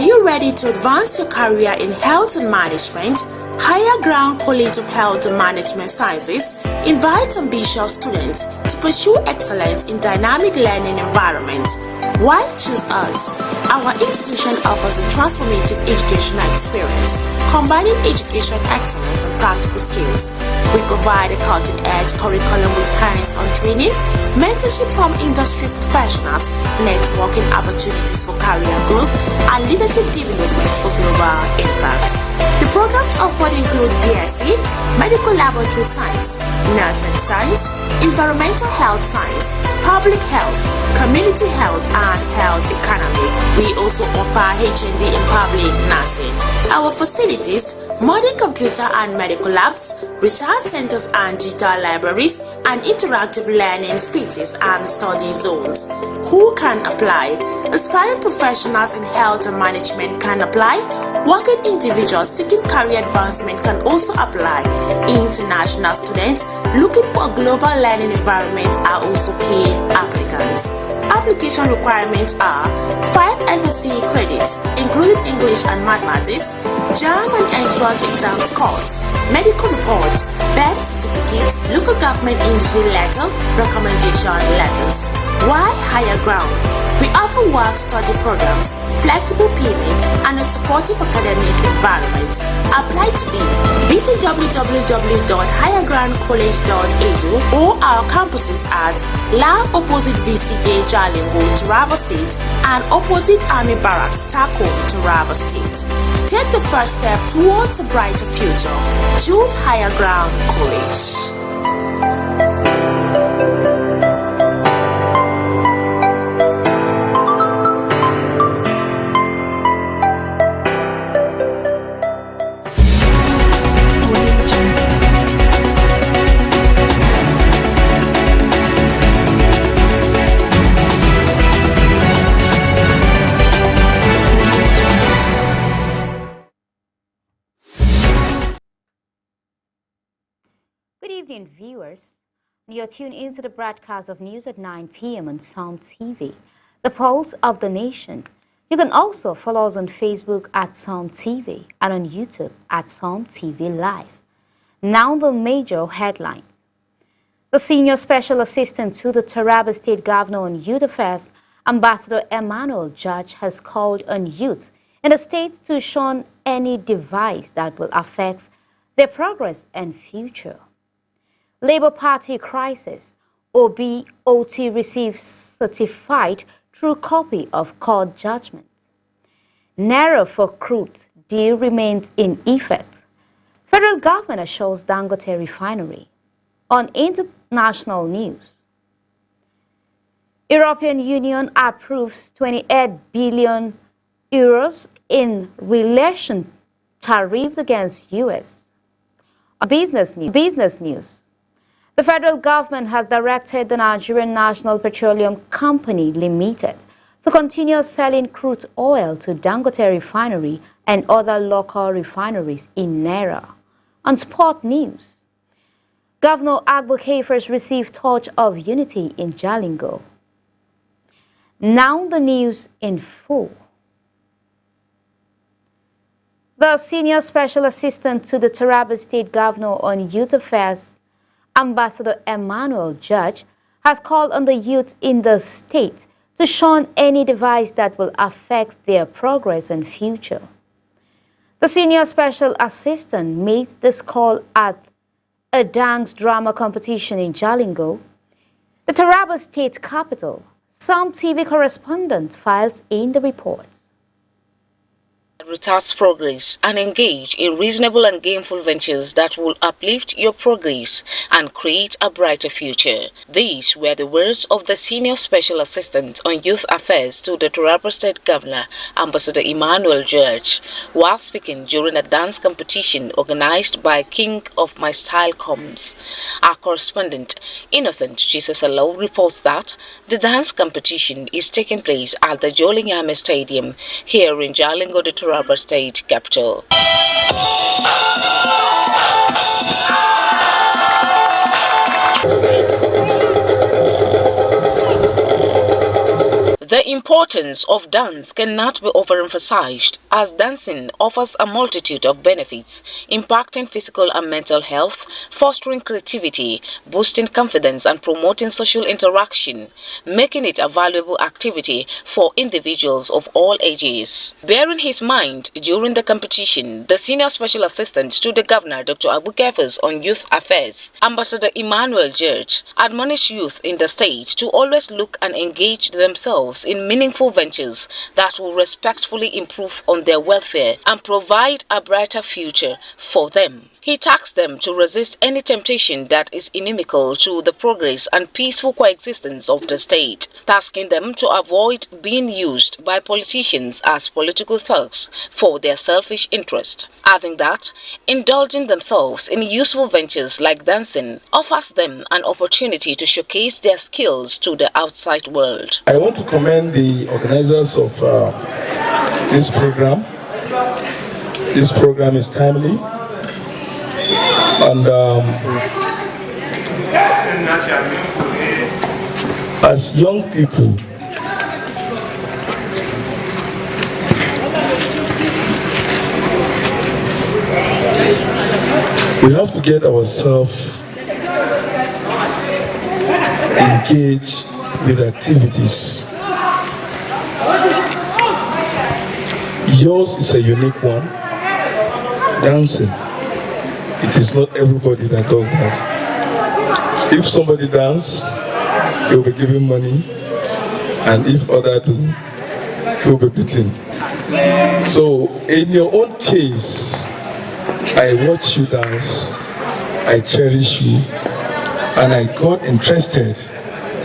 you ready to advance your career in health and management? Higher Ground College of Health and Management Sciences invites ambitious students to pursue excellence in dynamic learning environments. Why choose us? Our institution offers a transformative educational experience, combining education excellence and practical skills. We provide a cutting-edge curriculum with hands-on training, mentorship from industry professionals, networking opportunities for career growth, and leadership development for global impact. The programs offered include BSc, Medical Laboratory Science, Nursing Science, Environmental Health Science, Public Health, Community Health, and Health Economic. We also offer HND in Public Nursing. Our facilities: modern computer and medical labs, research centers and digital libraries, and interactive learning spaces and study zones. Who can apply? Aspiring professionals in health and management can apply. Working individuals seeking career advancement can also apply. International students looking for a global learning environment are also key applicants. Application requirements are 5 SSC credits, including English and Mathematics, German entrance exam scores, medical report, birth certificate, local government industry letter, recommendation letters. Why Higher Ground? We offer work-study programs, flexible payments, and a supportive academic environment. Apply today. Visit www.highergroundcollege.edu or our campuses at Lab opposite VCK Jalingo, Taraba State, and opposite Army Barracks, Tako, Taraba State. Take the first step towards a brighter future. Choose Higher Ground College. Good evening, viewers. You're tuned into the broadcast of news at 9 p.m. on Psalm TV, the pulse of the nation. You can also follow us on Facebook at Psalm TV and on YouTube at Psalm TV Live. Now the major headlines. The Senior Special Assistant to the Taraba State Governor on Youth Affairs, Ambassador Emmanuel Judge, has called on youth in the state to shun any device that will affect their progress and future. Labour Party crisis. OBOT receives certified true copy of court judgment. Naira for crude deal remains in effect. Federal government assures Dangote refinery. On international news, European Union approves 28 billion euros in relation tariff against US. Business news. The federal government has directed the Nigerian National Petroleum Company Limited to continue selling crude oil to Dangote Refinery and other local refineries in Naira. On sport news, Governor Agbo Kefers received Torch of Unity in Jalingo. Now the news in full. The Senior Special Assistant to the Taraba State Governor on Youth Affairs, Ambassador Emmanuel Judge, has called on the youth in the state to shun any device that will affect their progress and future. The Senior Special Assistant made this call at a dance drama competition in Jalingo, the Taraba State capital. Psalm TV correspondent files in the report. Retards progress and engage in reasonable and gainful ventures that will uplift your progress and create a brighter future. These were the words of the Senior Special Assistant on Youth Affairs to the Taraba State Governor, Ambassador Emmanuel Judge, while speaking during a dance competition organized by King of My Style Comes. Our correspondent, Innocent Jesus Allow, reports that the dance competition is taking place at the Jolinyame Stadium here in Jalingo, the Taraba State capital. The importance of dance cannot be overemphasized, as dancing offers a multitude of benefits, impacting physical and mental health, fostering creativity, boosting confidence, and promoting social interaction, making it a valuable activity for individuals of all ages. Bearing his mind during the competition, the Senior Special Assistant to the Governor, Dr. Abu-Kefas on Youth Affairs, Ambassador Emmanuel George, admonished youth in the state to always look and engage themselves in meaningful ventures that will respectfully improve on their welfare and provide a brighter future for them. He tasked them to resist any temptation that is inimical to the progress and peaceful coexistence of the state, tasking them to avoid being used by politicians as political thugs for their selfish interest, adding that indulging themselves in useful ventures like dancing offers them an opportunity to showcase their skills to the outside world. I want to commend the organizers of this program. This program is timely. And as young people, we have to get ourselves engaged with activities. Yours is a unique one, dancing. It is not everybody that does that. If somebody dances, he'll be given money, and if others do, he'll be beaten. So in your own case, I watch you dance, I cherish you, and I got interested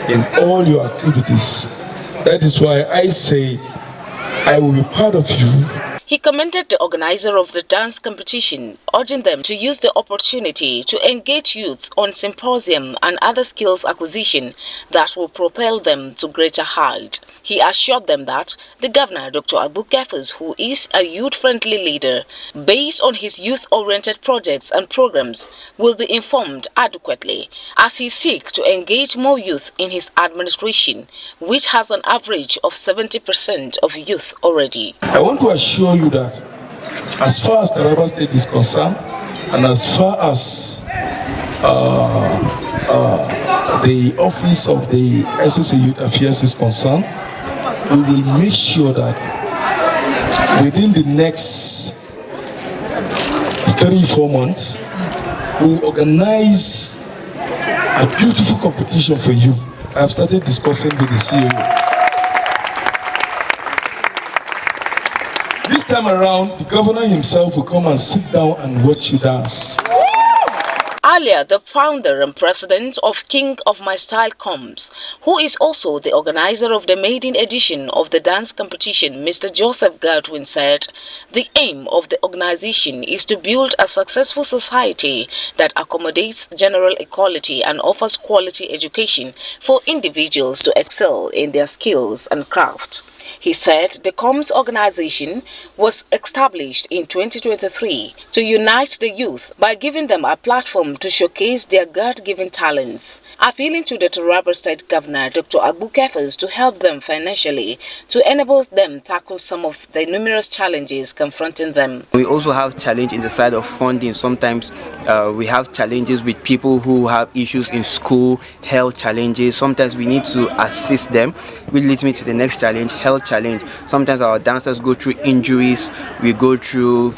in all your activities. That is why I say I will be part of you. He commended the organizer of the dance competition, urging them to use the opportunity to engage youth on symposium and other skills acquisition that will propel them to greater height. He assured them that the governor, Dr. Abu-Kefas, who is a youth-friendly leader, based on his youth-oriented projects and programs, will be informed adequately as he seeks to engage more youth in his administration, which has an average of 70% of youth already. I want to assure you that as far as Taraba State is concerned, and as far as the office of the SSA Youth Affairs is concerned, we will make sure that within the next 3-4 months, we will organize a beautiful competition for you. I have started discussing with the CEO. This time around, the governor himself will come and sit down and watch you dance. Earlier, the founder and president of King of My Style Combs, who is also the organizer of the maiden edition of the dance competition, Mr. Joseph Godwin, said the aim of the organization is to build a successful society that accommodates general equality and offers quality education for individuals to excel in their skills and craft. He said the Combs organization was established in 2023 to unite the youth by giving them a platform to showcase their God-given talents, appealing to the Taraba State Governor, Dr. Abu-Kefas, to help them financially to enable them tackle some of the numerous challenges confronting them. We also have challenge in the side of funding. Sometimes we have challenges with people who have issues in school, health challenges. Sometimes we need to assist them, which leads me to the next challenge, health challenge. Sometimes our dancers go through injuries, we go through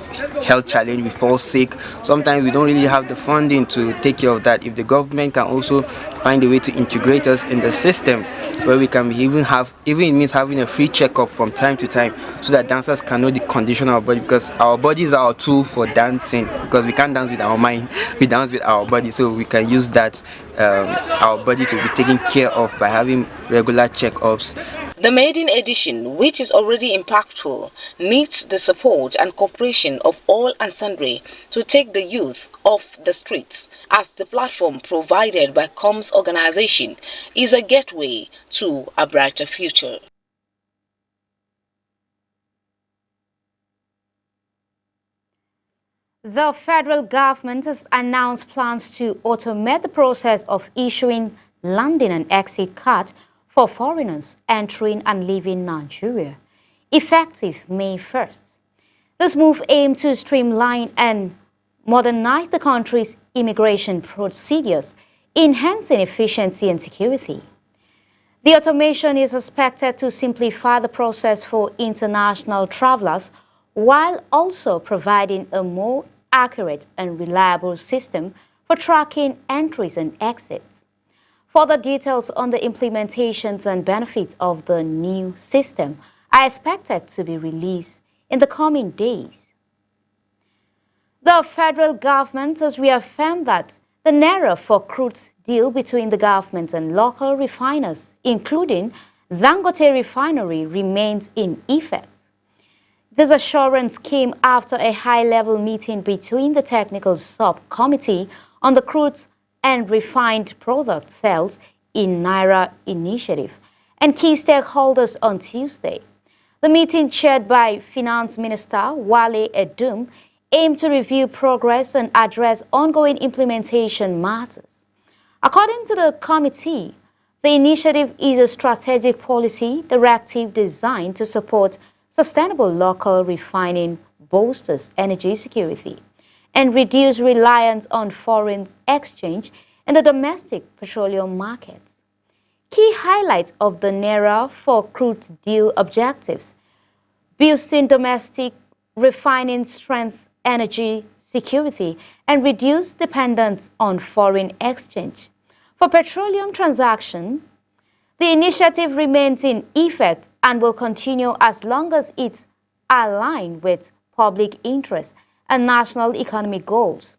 health challenge, we fall sick. Sometimes we don't really have the funding to take care of that. If the government can also find a way to integrate us in the system, where we can even it means having a free checkup from time to time, so that dancers can know the condition of our body, because our bodies are our tool for dancing, because we can't dance with our mind, we dance with our body, so we can use that our body to be taken care of by having regular checkups. The maiden edition, which is already impactful, needs the support and cooperation of all and sundry to take the youth off the streets, as the platform provided by Combs organization is a gateway to a brighter future. The federal government has announced plans to automate the process of issuing landing and exit cards for foreigners entering and leaving Nigeria, effective May 1st. This move aimed to streamline and modernize the country's immigration procedures, enhancing efficiency and security. The automation is expected to simplify the process for international travelers while also providing a more accurate and reliable system for tracking entries and exits. Further details on the implementations and benefits of the new system are expected to be released in the coming days. The federal government has reaffirmed that the Naira for crude deal between the government and local refiners, including Dangote Refinery, remains in effect. This assurance came after a high-level meeting between the Technical Subcommittee on the Crude and Refined Product Sales in Naira Initiative and key stakeholders on Tuesday. The meeting, chaired by Finance Minister Wale Edum, aimed to review progress and address ongoing implementation matters. According to the committee, the initiative is a strategic policy directive designed to support sustainable local refining, bolsters energy security, and reduce reliance on foreign exchange in the domestic petroleum markets. Key highlights of the Naira for crude deal objectives: boosting domestic refining strength, energy security, and reduce dependence on foreign exchange. For petroleum transactions, the initiative remains in effect and will continue as long as it's aligned with public interest and national economic goals.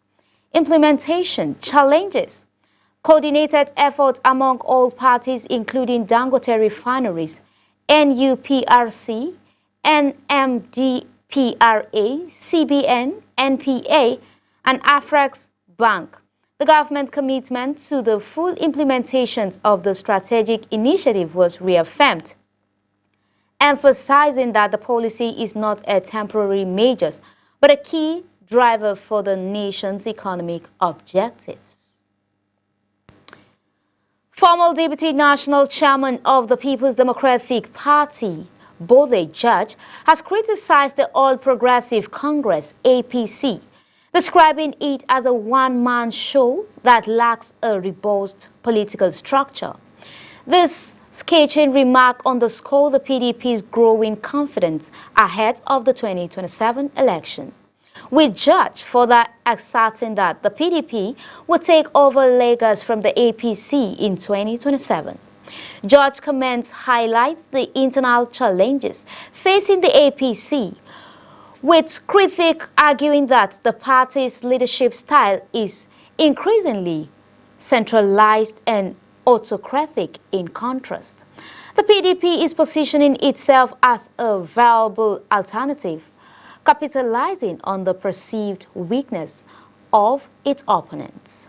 Implementation challenges: coordinated effort among all parties, including Dangote Refineries, NUPRC, NMDPRA, CBN, NPA, and Afrex Bank. The government commitment to the full implementation of the strategic initiative was reaffirmed, emphasizing that the policy is not a temporary measure, but a key driver for the nation's economic objectives. Former Deputy National Chairman of the People's Democratic Party, Bode George, has criticized the All Progressive Congress, APC, describing it as a one-man show that lacks a robust political structure. This scathing remark underscores the PDP's growing confidence ahead of the 2027 election, with George further asserting that the PDP will take over Lagos from the APC in 2027. George's comments highlights the internal challenges facing the APC, with critics arguing that the party's leadership style is increasingly centralized and autocratic. In contrast, the PDP is positioning itself as a viable alternative, capitalizing on the perceived weakness of its opponents.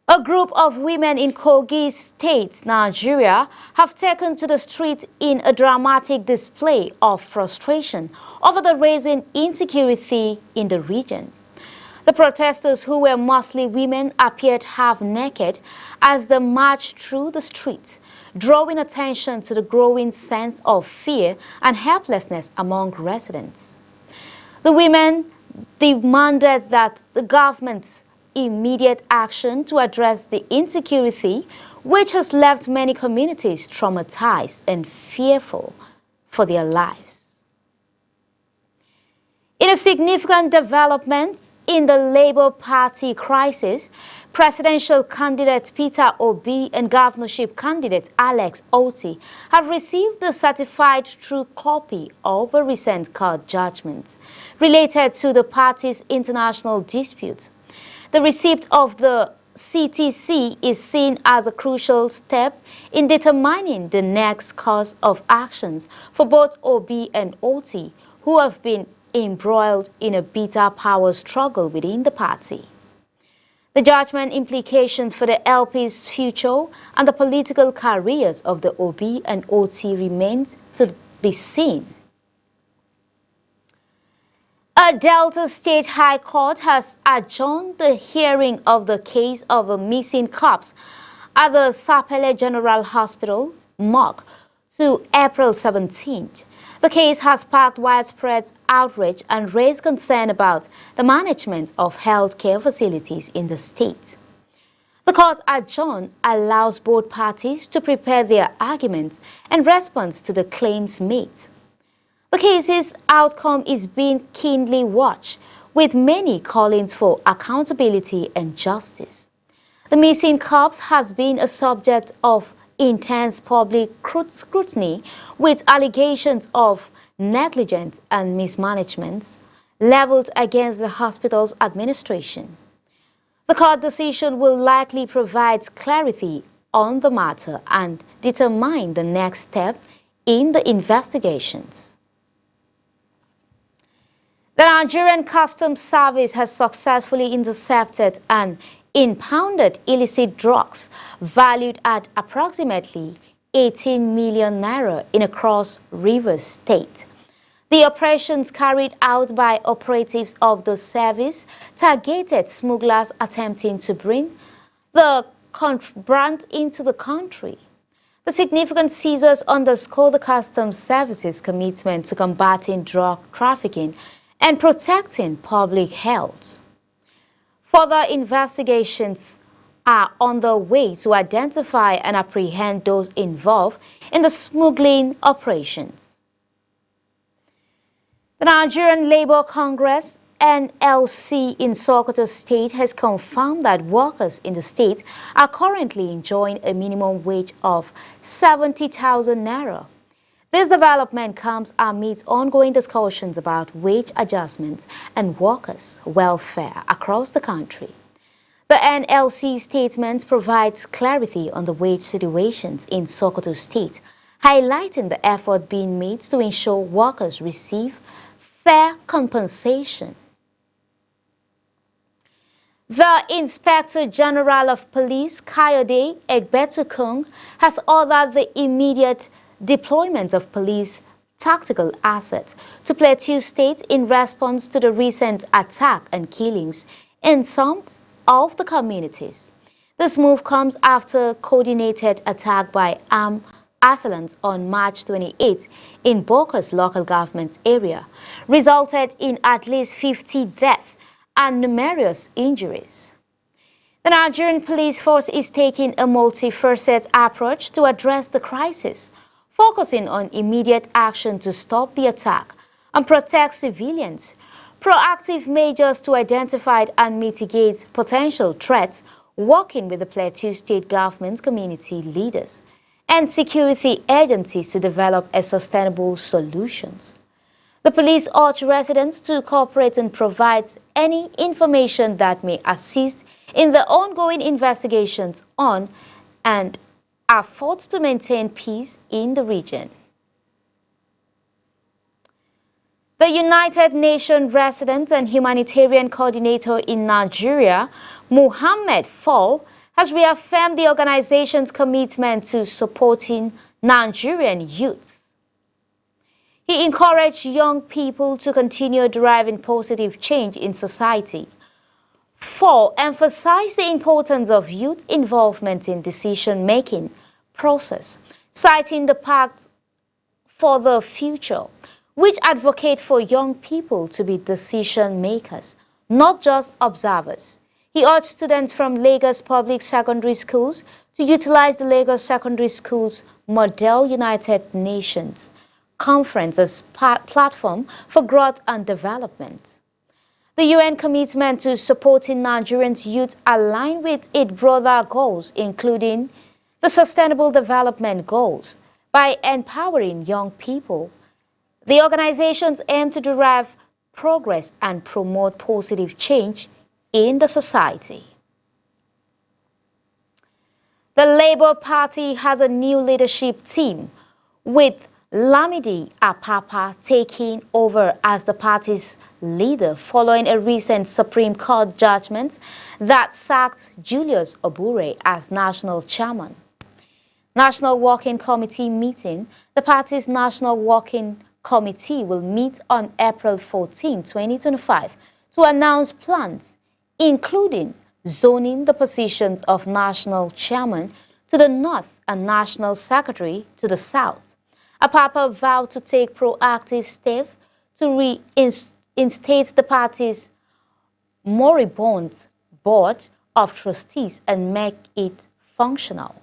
A group of women in Kogi State, Nigeria, have taken to the street in a dramatic display of frustration over the rising insecurity in the region. The protesters, who were mostly women, appeared half-naked as they marched through the streets, drawing attention to the growing sense of fear and helplessness among residents. The women demanded that the government's immediate action to address the insecurity, which has left many communities traumatized and fearful for their lives. In a significant development in the Labour Party crisis, presidential candidate Peter Obi and governorship candidate Alex Otti have received the certified true copy of a recent court judgment related to the party's international dispute. The receipt of the CTC is seen as a crucial step in determining the next course of actions for both Obi and Otti, who have been embroiled in a bitter power struggle within the party. The judgment implications for the LP's future and the political careers of the Obi and Otti remain to be seen. A Delta State High Court has adjourned the hearing of the case of missing cops at the Sapele General Hospital, morgue, to April 17th. The case has sparked widespread outrage and raised concern about the management of healthcare facilities in the state. The court adjourned allows both parties to prepare their arguments in response to the claims made. The case's outcome is being keenly watched, with many calling for accountability and justice. The missing corpse has been a subject of intense public scrutiny, with allegations of negligence and mismanagement leveled against the hospital's administration. The court decision will likely provide clarity on the matter and determine the next step in the investigations. The Nigerian Customs Service has successfully intercepted and impounded illicit drugs valued at approximately 18 million naira in a cross-river state. The operations carried out by operatives of the service targeted smugglers attempting to bring the contraband into the country. The significant seizures underscore the Customs Service's commitment to combating drug trafficking and protecting public health. Further investigations are on the way to identify and apprehend those involved in the smuggling operations. The Nigerian Labour Congress, NLC, in Sokoto State has confirmed that workers in the state are currently enjoying a minimum wage of 70,000 naira. This development comes amid ongoing discussions about wage adjustments and workers' welfare across the country. The NLC statement provides clarity on the wage situations in Sokoto State, highlighting the effort being made to ensure workers receive fair compensation. The Inspector General of Police, Kayode Egbetukung, has ordered the immediate deployment of police tactical assets to Plateau State in response to the recent attack and killings in some of the communities. This move comes after coordinated attack by armed assailants on March 28 in Bokas local government area resulted in at least 50 deaths and numerous injuries. The Nigerian police force is taking a multifaceted approach to address the crisis, focusing on immediate action to stop the attack and protect civilians, proactive measures to identify and mitigate potential threats, working with the Plateau State government community leaders and security agencies to develop a sustainable solutions. The police urge residents to cooperate and provide any information that may assist in the ongoing investigations on and efforts to maintain peace in the region. The United Nations Resident and Humanitarian Coordinator in Nigeria, Mohammed Fall, has reaffirmed the organization's commitment to supporting Nigerian youth. He encouraged young people to continue driving positive change in society. Fall emphasized the importance of youth involvement in decision-making process, citing the Pact for the Future, which advocate for young people to be decision makers, not just observers. He urged students from Lagos Public Secondary Schools to utilize the Lagos Secondary Schools Model United Nations Conference as platform for growth and development. The UN commitment to supporting Nigerians' youth align with its broader goals, including the Sustainable Development Goals. By empowering young people, the organizations aim to derive progress and promote positive change in the society. The Labour Party has a new leadership team, with Lamidi Apapa taking over as the party's leader following a recent Supreme Court judgment that sacked Julius Obure as national chairman. National Working Committee meeting. The party's National Working Committee will meet on April 14, 2025 to announce plans, including zoning the positions of national chairman to the north and National Secretary to the south. Apapa vowed to take proactive steps to reinstate the party's moribund board of trustees and make it functional.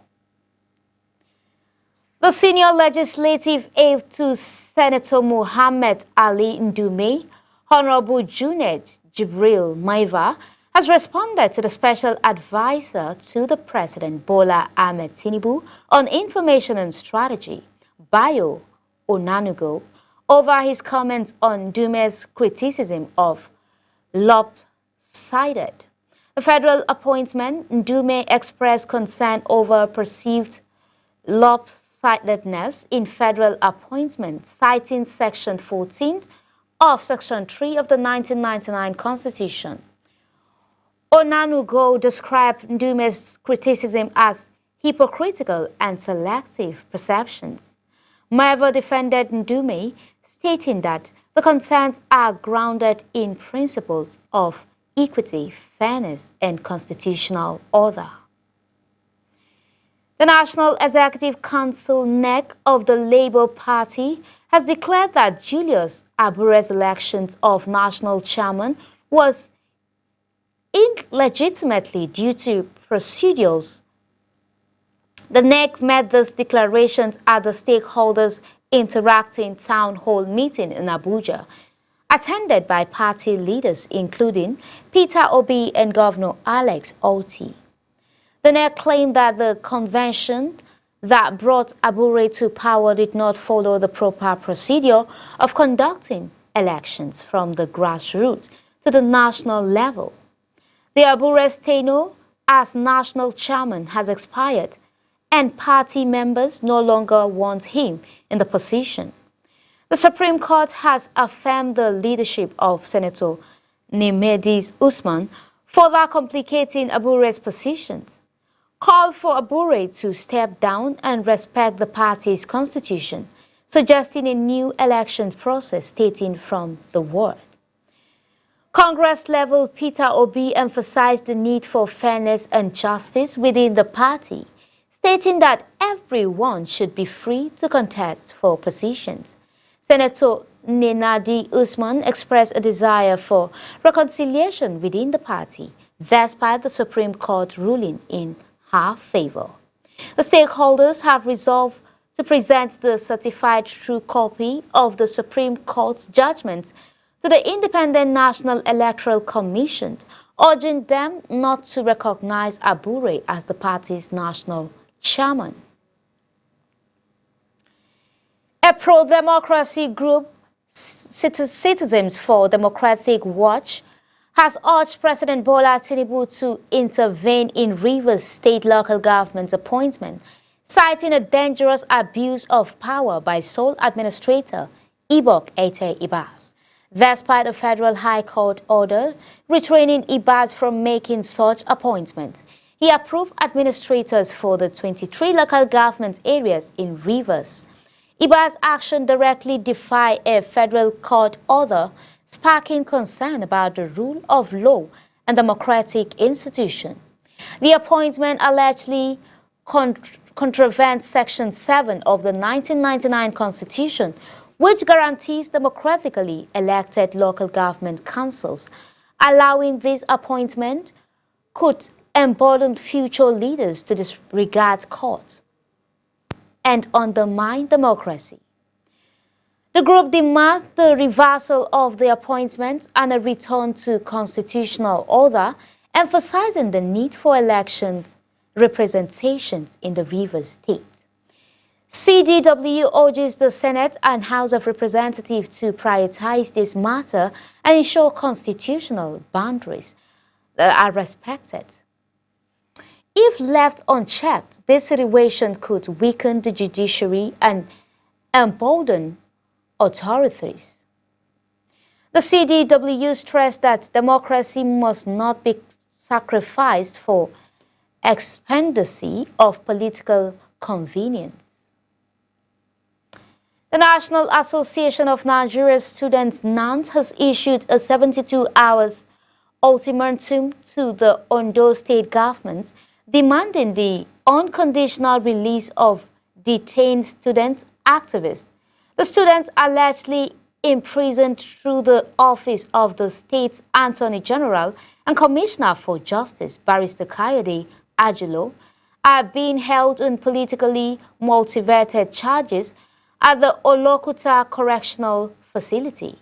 The senior legislative aide to Senator Muhammad Ali Ndume, Honorable Junaid Jibril Maiva, has responded to the special advisor to the President Bola Ahmed Tinubu on information and strategy, Bayo Onanugo, over his comments on Ndume's criticism of lopsided. The federal appointment, Ndume expressed concern over perceived lopsidedness in federal appointment, citing Section 14 of Section 3 of the 1999 Constitution. Onanugo described Ndume's criticism as hypocritical and selective perceptions. Maiva defended Ndume, stating that the concerns are grounded in principles of equity, fairness, and constitutional order. The National Executive Council (NEC) of the Labour Party has declared that Julius Abure's election of national chairman was illegitimately due to procedures. The NEC made these declarations at the stakeholders interacting town hall meeting in Abuja, attended by party leaders including Peter Obi and Governor Alex Otti. The NEC claimed that the convention that brought Abure to power did not follow the proper procedure of conducting elections from the grassroots to the national level. The Abure's tenure as national chairman has expired, and party members no longer want him in the position. The Supreme Court has affirmed the leadership of Senator Nemedis Usman, further complicating Abure's positions, called for Abure to step down and respect the party's constitution, suggesting a new election process dating from the war. Congress-level Peter Obi emphasized the need for fairness and justice within the party, stating that everyone should be free to contest for positions. Senator Nenadi Usman expressed a desire for reconciliation within the party, despite the Supreme Court ruling in her favor. The stakeholders have resolved to present the certified true copy of the Supreme Court's judgment to the Independent National Electoral Commission, urging them not to recognize Abure as the party's national chairman. A pro-democracy group, Citizens for Democratic Watch, has urged President Bola Tinubu to intervene in Rivers State local government appointment, citing a dangerous abuse of power by sole administrator Ibok Ete Ibas. Despite a federal high court order restraining Ibas from making such appointments, he approved administrators for the 23 local government areas in Rivers. Ibas' action directly defied a federal court order, sparking concern about the rule of law and democratic institution. The appointment allegedly contravenes Section 7 of the 1999 Constitution, which guarantees democratically elected local government councils. Allowing this appointment could embolden future leaders to disregard courts and undermine democracy. The group demands the reversal of the appointment and a return to constitutional order, emphasizing the need for elections representations in the Rivers State. CDW urges the Senate and House of Representatives to prioritize this matter and ensure constitutional boundaries that are respected. If left unchecked, this situation could weaken the judiciary and embolden authorities. The CDW stressed that democracy must not be sacrificed for expediency of political convenience. The National Association of Nigeria Students (NANS) has issued a 72-hour ultimatum to the Ondo State government demanding the unconditional release of detained student activists. The students allegedly imprisoned through the office of the State's Attorney General and Commissioner for Justice, Barrister Kayode Ajulo, are being held on politically motivated charges at the Olokuta Correctional Facility.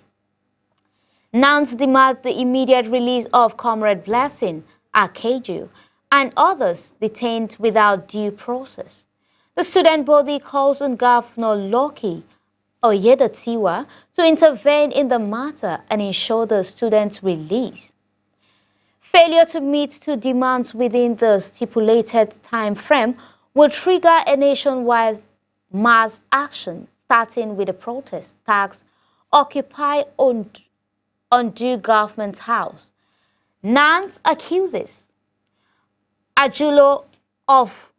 NANS demands the immediate release of Comrade Blessing Akeju and others detained without due process. The student body calls on Governor Lucky Oyedatiwa to intervene in the matter and ensure the students' release. Failure to meet two demands within the stipulated time frame will trigger a nationwide mass action, starting with a protest tax Occupy Undo Government House. NANS accuses Ajulo of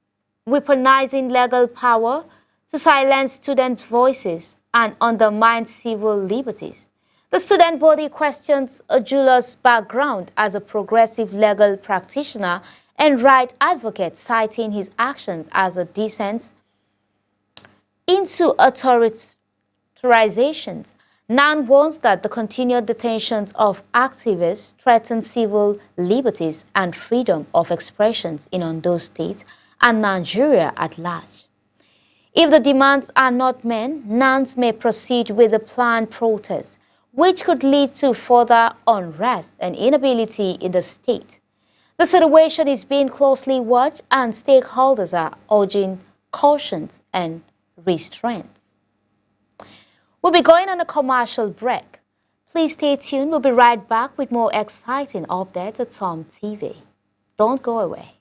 weaponizing legal power to silence students' voices and undermine civil liberties. The student body questions Ajulo's background as a progressive legal practitioner and right advocate, citing his actions as a descent into authorizations. NAN warns that the continued detentions of activists threaten civil liberties and freedom of expressions in Ondo State and Nigeria at large. If the demands are not met, NANS may proceed with the planned protest, which could lead to further unrest and inability in the state. The situation is being closely watched and stakeholders are urging caution and restraints. We'll be going on a commercial break. Please stay tuned. We'll be right back with more exciting updates at Tom TV. Don't go away.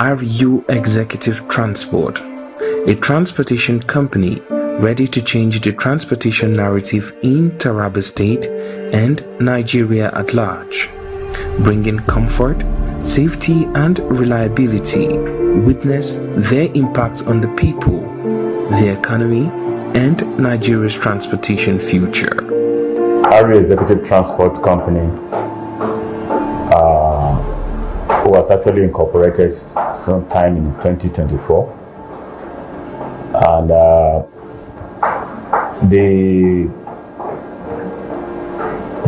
RU Executive Transport, a transportation company ready to change the transportation narrative in Taraba State and Nigeria at large, bringing comfort, safety and reliability. Witness their impact on the people, the economy and Nigeria's transportation future. RU Executive Transport Company was actually incorporated sometime in 2024, and the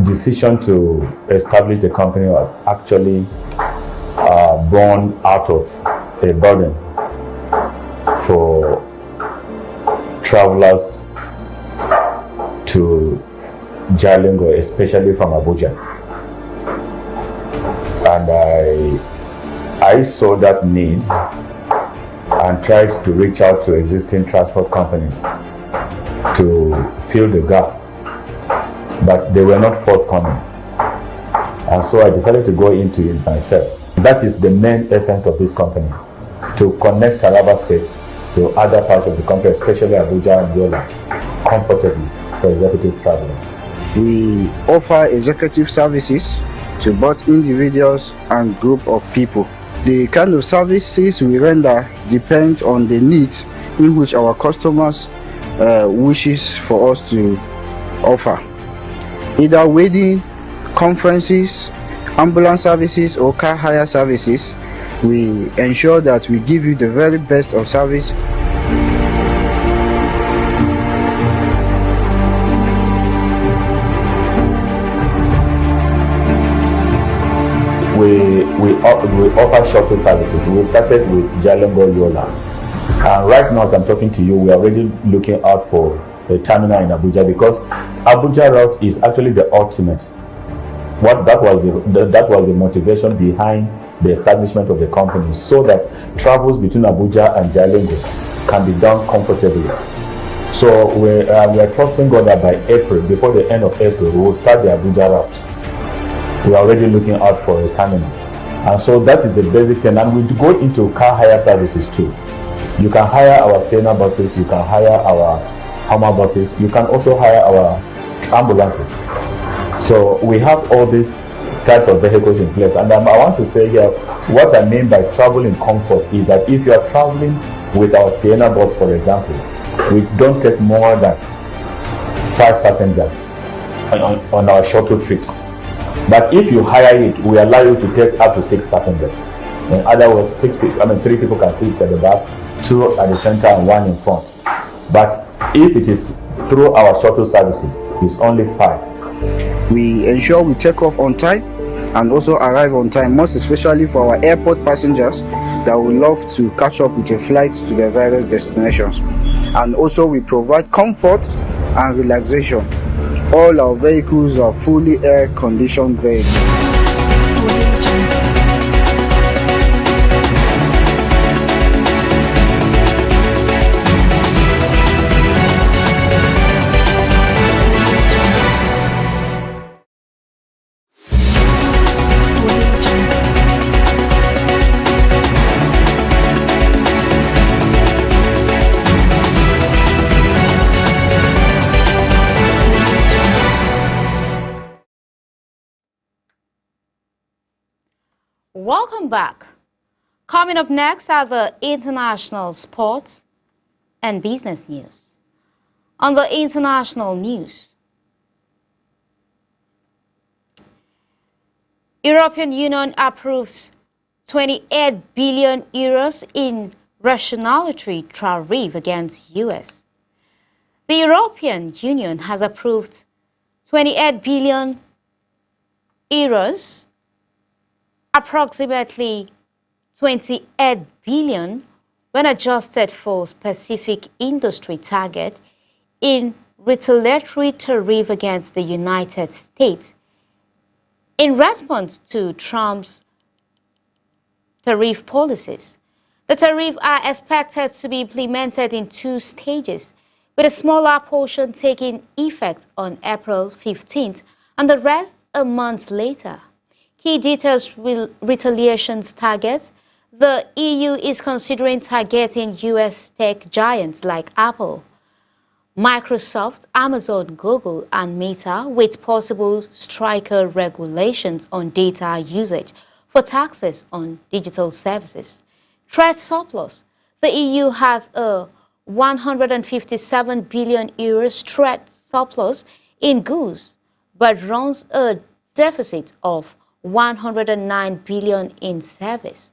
decision to establish the company was actually born out of a burden for travelers to Jalingo, especially from Abuja. And I saw that need and tried to reach out to existing transport companies to fill the gap, but they were not forthcoming. And so I decided to go into it myself. That is the main essence of this company, to connect Taraba State to other parts of the country, especially Abuja and Yola, comfortably for executive travelers. We offer executive services to both individuals and group of people. The kind of services we render depends on the needs in which our customers wishes for us to offer. Either wedding, conferences, ambulance services or car hire services, we ensure that we give you the very best of service. We offer shuttle services. We started with Jalingo Yola, and right now as I'm talking to you, we are already looking out for a terminal in Abuja, because Abuja route is actually the ultimate. That was the motivation behind the establishment of the company, so that travels between Abuja and Jalingo can be done comfortably. So we are trusting God that by April, before the end of April, we will start the Abuja route. We are already looking out for a terminal. And so that is the basic thing. And we go into car hire services too. You can hire our Sienna buses, you can hire our Hummer buses, you can also hire our ambulances. So we have all these types of vehicles in place. And I want to say here, what I mean by travel in comfort is that if you are traveling with our Sienna bus, for example, we don't take more than 5 passengers on our shuttle trips. But if you hire it, we allow you to take up to 6 passengers. In other words, 3 people can sit at the back, 2 at the center, and 1 in front. But if it is through our shuttle services, it's only 5. We ensure we take off on time and also arrive on time, most especially for our airport passengers that would love to catch up with a flight to their various destinations. And also we provide comfort and relaxation. All our vehicles are fully air-conditioned vehicles. Welcome back. Coming up next are the international sports and business news. On the international news, European Union approves 28 billion euros in retaliatory tariff against US. The European Union has approved 28 billion euros, approximately 28 billion when adjusted for specific industry target in retaliatory tariff against the United States in response to Trump's tariff policies. The tariffs are expected to be implemented in 2 stages, with a smaller portion taking effect on April 15th and the rest a month later. Key details will retaliation's targets. The EU is considering targeting US tech giants like Apple, Microsoft, Amazon, Google, and Meta with possible stricter regulations on data usage for taxes on digital services. Trade surplus. The EU has a 157 billion euros trade surplus in goods, but runs a deficit of 109 billion in service,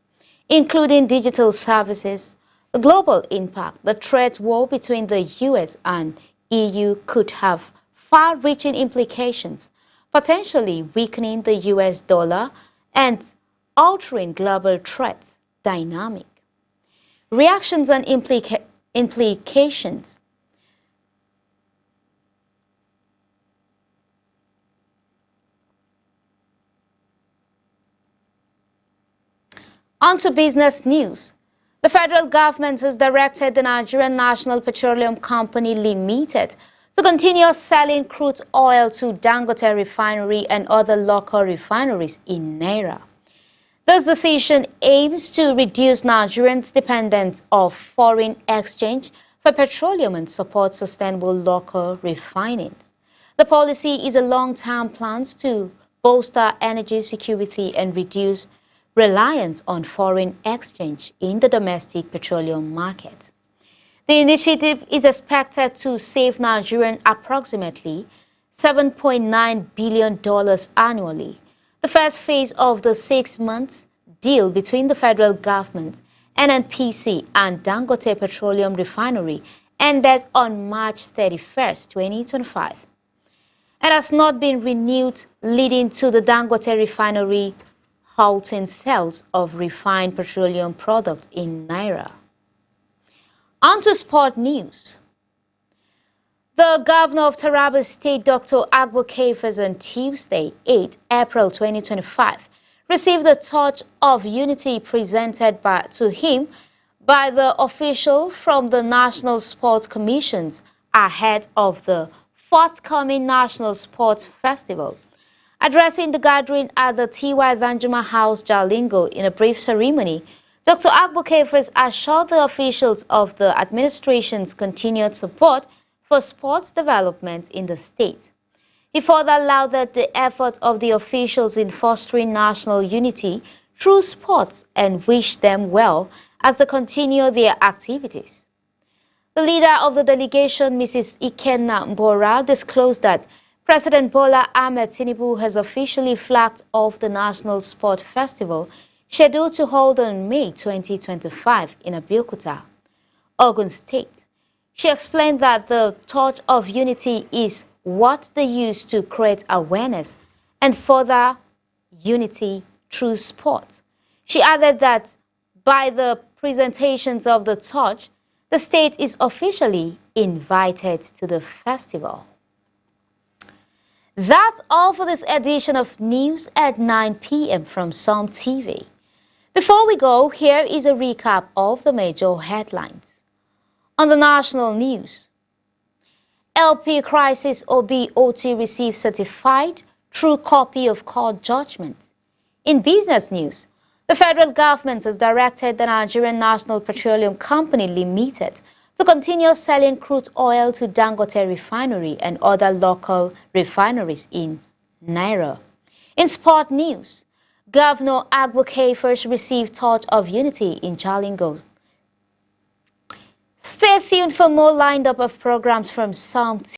including digital services. The global impact, the trade war between the US and EU could have far-reaching implications, potentially weakening the US dollar and altering global trade dynamic. Reactions and implications. On to business news. The federal government has directed the Nigerian National Petroleum Company Limited to continue selling crude oil to Dangote Refinery and other local refineries in Naira. This decision aims to reduce Nigerians' dependence of foreign exchange for petroleum and support sustainable local refining. The policy is a long-term plan to bolster energy security and reduce reliance on foreign exchange in the domestic petroleum market. The initiative is expected to save Nigerians approximately $7.9 billion annually. The first phase of the 6-month deal between the federal government, NNPC, and Dangote Petroleum Refinery ended on March 31, 2025, and has not been renewed, leading to the Dangote Refinery halting sales of refined petroleum products in Naira. On to sport news. The governor of Taraba State, Dr. Agbo Kefas, on Tuesday, 8 April 2025, received the Torch of Unity presented to him by the official from the National Sports Commissions ahead of the forthcoming National Sports Festival. Addressing the gathering at the T.Y. Danjuma House, Jalingo, in a brief ceremony, Dr. Agbo Kefres assured the officials of the administration's continued support for sports development in the state. He further lauded the effort of the officials in fostering national unity through sports and wished them well as they continue their activities. The leader of the delegation, Mrs. Ikenna Mbora, disclosed that President Bola Ahmed Tinubu has officially flagged off the National Sport Festival scheduled to hold on May 2025 in Abeokuta, Ogun State. She explained that the torch of unity is what they use to create awareness and further unity through sport. She added that by the presentations of the torch, the state is officially invited to the festival. That's all for this edition of News at 9 p.m. from Psalm TV. Before we go, here is a recap of the major headlines. On the national news, LP Crisis OBOT received certified true copy of court judgment. In business news, the federal government has directed the Nigerian National Petroleum Company Limited to continue selling crude oil to Dangote Refinery and other local refineries in Naira. In sport news, Governor Agbo Kefres received Torch of Unity in Jalingo. Stay tuned for more lineup of programs from Psalm